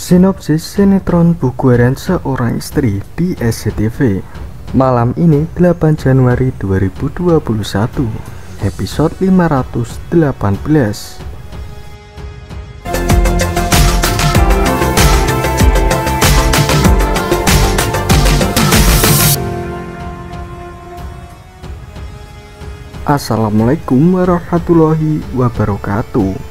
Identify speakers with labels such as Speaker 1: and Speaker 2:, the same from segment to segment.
Speaker 1: Sinopsis sinetron Bugueran Seorang Istri di SCTV. Malam ini 8 Januari 2021, episode 518. Assalamualaikum warahmatullahi wabarakatuh.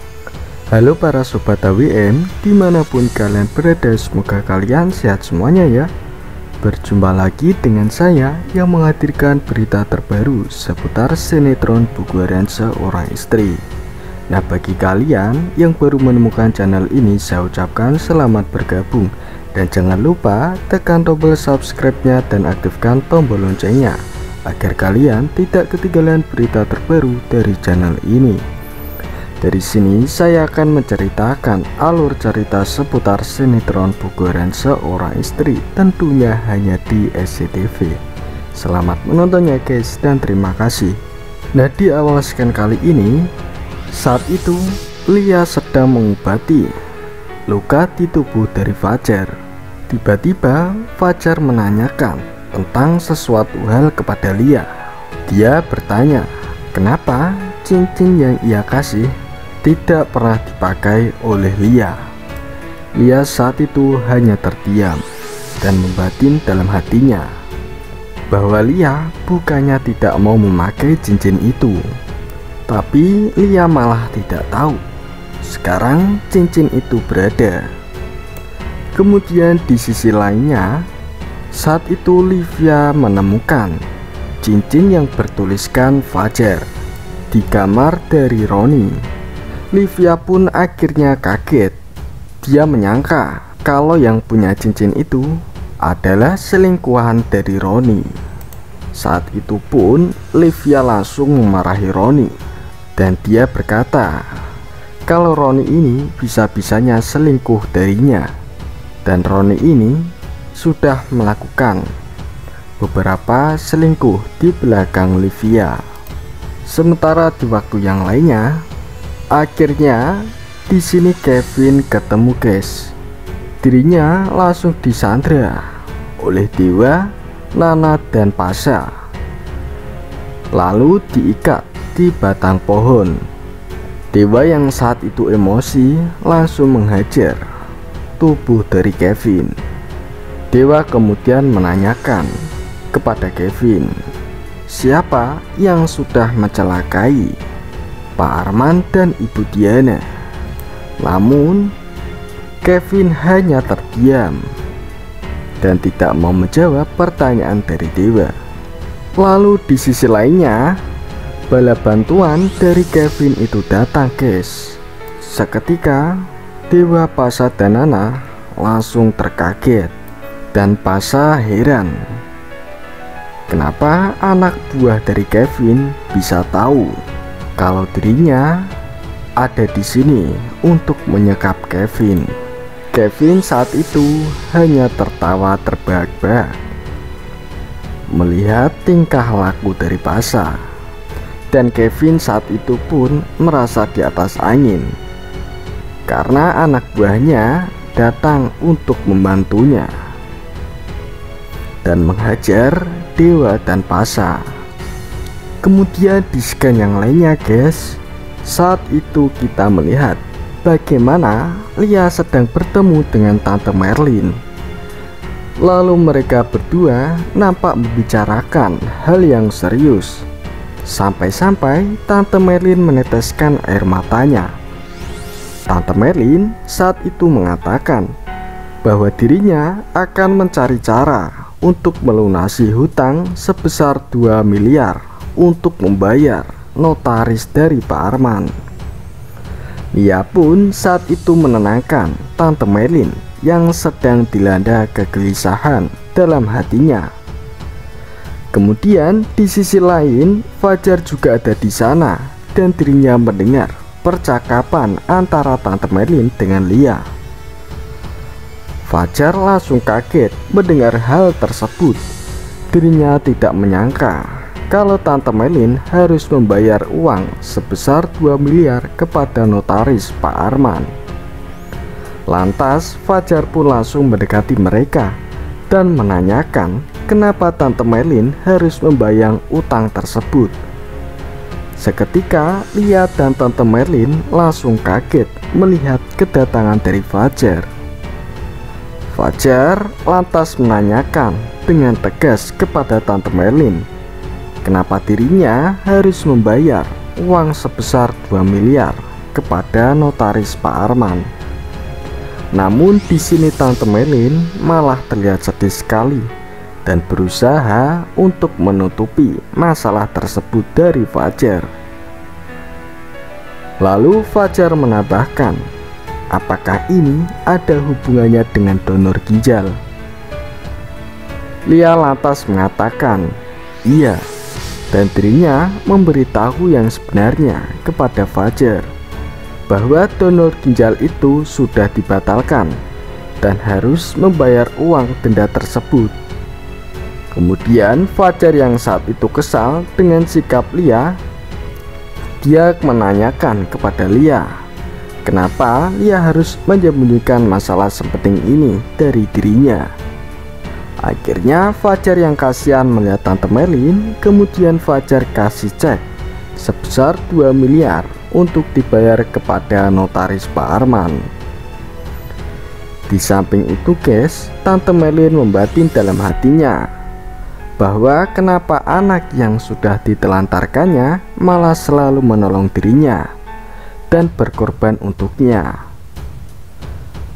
Speaker 1: Halo para sobat AWM, dimanapun kalian berada, semoga kalian sehat semuanya ya. Berjumpa lagi dengan saya yang menghadirkan berita terbaru seputar sinetron Bugueran Seorang Istri. Nah, bagi kalian yang baru menemukan channel ini, saya ucapkan selamat bergabung. Dan jangan lupa tekan tombol subscribe-nya dan aktifkan tombol loncengnya agar kalian tidak ketinggalan berita terbaru dari channel ini. Dari sini saya akan menceritakan alur cerita seputar sinetron Bugueran Seorang Istri, tentunya hanya di SCTV. Selamat menontonnya guys, dan terima kasih. Nah, di awal scan kali ini, saat itu Lia sedang mengobati luka di tubuh dari Fajar. Tiba-tiba Fajar menanyakan tentang sesuatu hal kepada Lia. Dia bertanya, kenapa cincin yang ia kasih tidak pernah dipakai oleh Lia. Lia saat itu hanya terdiam dan membatin dalam hatinya bahwa Lia bukannya tidak mau memakai cincin itu, tapi Lia malah tidak tahu sekarang cincin itu berada. Kemudian di sisi lainnya, saat itu Livia menemukan cincin yang bertuliskan Fajar di kamar dari Roni. Livia pun akhirnya kaget. Dia menyangka kalau yang punya cincin itu adalah selingkuhan dari Roni. Saat itu pun Livia langsung memarahi Roni, dan dia berkata kalau Roni ini bisa-bisanya selingkuh darinya, dan Roni ini sudah melakukan beberapa selingkuh di belakang Livia. Sementara di waktu yang lainnya, akhirnya di sini Kevin ketemu guys. Dirinya langsung disandra oleh Dewa, Nana, dan Pasha, lalu diikat di batang pohon. Dewa yang saat itu emosi langsung menghajar tubuh dari Kevin. Dewa kemudian menanyakan kepada Kevin, siapa yang sudah mencelakai Pak Arman dan Ibu Diana. Namun Kevin hanya terdiam dan tidak mau menjawab pertanyaan dari Dewa. Lalu di sisi lainnya, bala bantuan dari Kevin itu datang guys. Seketika Dewa, Pasha, dan Nana langsung terkaget, dan Pasha heran kenapa anak buah dari Kevin bisa tahu kalau dirinya ada di sini untuk menyekap Kevin. Kevin saat itu hanya tertawa terbahak-bahak melihat tingkah laku dari Pasha, dan Kevin saat itu pun merasa di atas angin karena anak buahnya datang untuk membantunya dan menghajar Dewa dan Pasha. Kemudian di scan yang lainnya guys, saat itu kita melihat bagaimana Lia sedang bertemu dengan Tante Merlin. Lalu mereka berdua nampak membicarakan hal yang serius, sampai-sampai Tante Merlin meneteskan air matanya. Tante Merlin saat itu mengatakan bahwa dirinya akan mencari cara untuk melunasi hutang sebesar 2 miliar untuk membayar notaris dari Pak Arman. Ia pun saat itu menenangkan Tante Merlin yang sedang dilanda kegelisahan dalam hatinya. Kemudian di sisi lain, Fajar juga ada di sana, dan dirinya mendengar percakapan antara Tante Merlin dengan Lia. Fajar langsung kaget mendengar hal tersebut. Dirinya tidak menyangka kalau Tante Merlin harus membayar uang sebesar 2 miliar kepada notaris Pak Arman. Lantas Fajar pun langsung mendekati mereka dan menanyakan kenapa Tante Merlin harus membayar utang tersebut. Seketika Lia dan Tante Merlin langsung kaget melihat kedatangan dari Fajar. Fajar lantas menanyakan dengan tegas kepada Tante Merlin kenapa dirinya harus membayar uang sebesar 2 miliar kepada notaris Pak Arman. Namun di sini Tante Merlin malah terlihat sedih sekali dan berusaha untuk menutupi masalah tersebut dari Fajar. Lalu Fajar menambahkan, apakah ini ada hubungannya dengan donor ginjal? Lia lantas mengatakan, iya, dan dirinya memberitahu yang sebenarnya kepada Fajar bahwa donor ginjal itu sudah dibatalkan dan harus membayar uang denda tersebut. Kemudian Fajar yang saat itu kesal dengan sikap Lia, dia menanyakan kepada Lia kenapa Lia harus menyembunyikan masalah sepenting ini dari dirinya. Akhirnya Fajar yang kasihan melihat Tante Merlin, kemudian Fajar kasih cek sebesar 2 miliar untuk dibayar kepada notaris Pak Arman. Di samping itu guys, Tante Merlin membatin dalam hatinya bahwa kenapa anak yang sudah ditelantarkannya malah selalu menolong dirinya dan berkorban untuknya.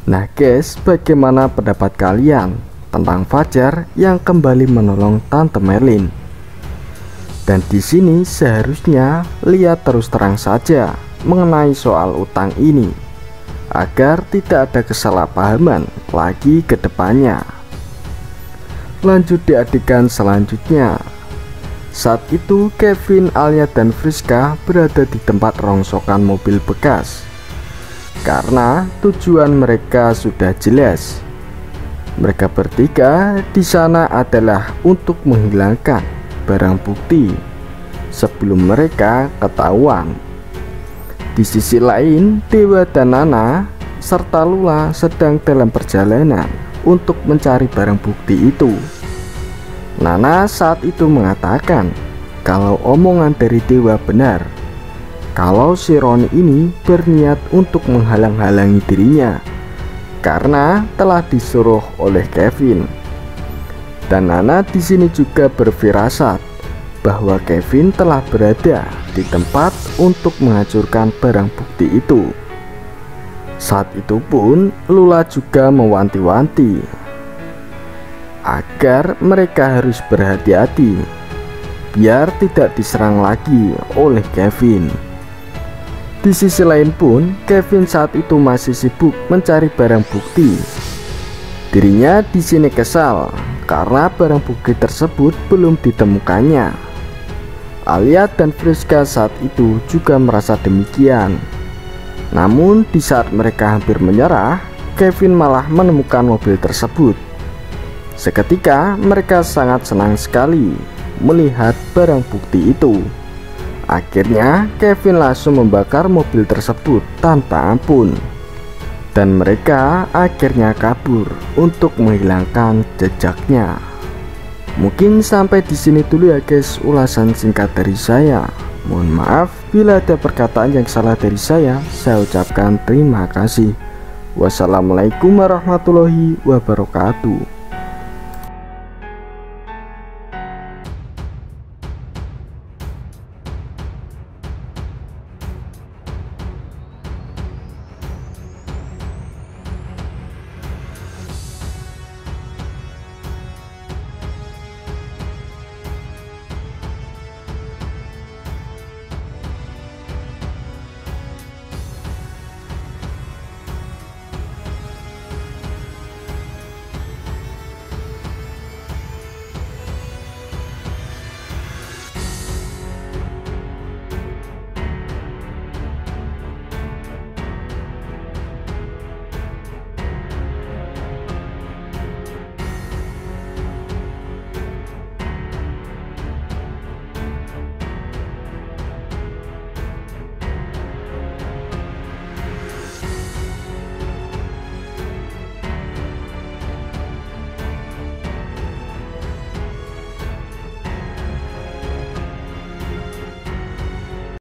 Speaker 1: Nah guys, bagaimana pendapat kalian tentang Fajar yang kembali menolong Tante Merlin? Dan di sini seharusnya Lia terus terang saja mengenai soal utang ini agar tidak ada kesalahpahaman lagi ke depannya. Lanjut di adegan selanjutnya. Saat itu Kevin, Alia, dan Friska berada di tempat rongsokan mobil bekas karena tujuan mereka sudah jelas. Mereka bertiga di sana adalah untuk menghilangkan barang bukti sebelum mereka ketahuan. Di sisi lain, Dewa dan Nana serta Lula sedang dalam perjalanan untuk mencari barang bukti itu. Nana saat itu mengatakan kalau omongan dari Dewa benar, kalau si Roni ini berniat untuk menghalang-halangi dirinya karena telah disuruh oleh Kevin. Dan Nana di sini juga berfirasat bahwa Kevin telah berada di tempat untuk menghancurkan barang bukti itu. Saat itu pun Lula juga mewanti-wanti agar mereka harus berhati-hati biar tidak diserang lagi oleh Kevin. Di sisi lain pun Kevin saat itu masih sibuk mencari barang bukti. Dirinya di sini kesal karena barang bukti tersebut belum ditemukannya. Alia dan Friska saat itu juga merasa demikian. Namun di saat mereka hampir menyerah, Kevin malah menemukan mobil tersebut. Seketika mereka sangat senang sekali melihat barang bukti itu. Akhirnya Kevin langsung membakar mobil tersebut tanpa ampun, dan mereka akhirnya kabur untuk menghilangkan jejaknya. Mungkin sampai di sini dulu ya guys ulasan singkat dari saya. Mohon maaf bila ada perkataan yang salah dari saya ucapkan terima kasih. Wassalamualaikum warahmatullahi wabarakatuh.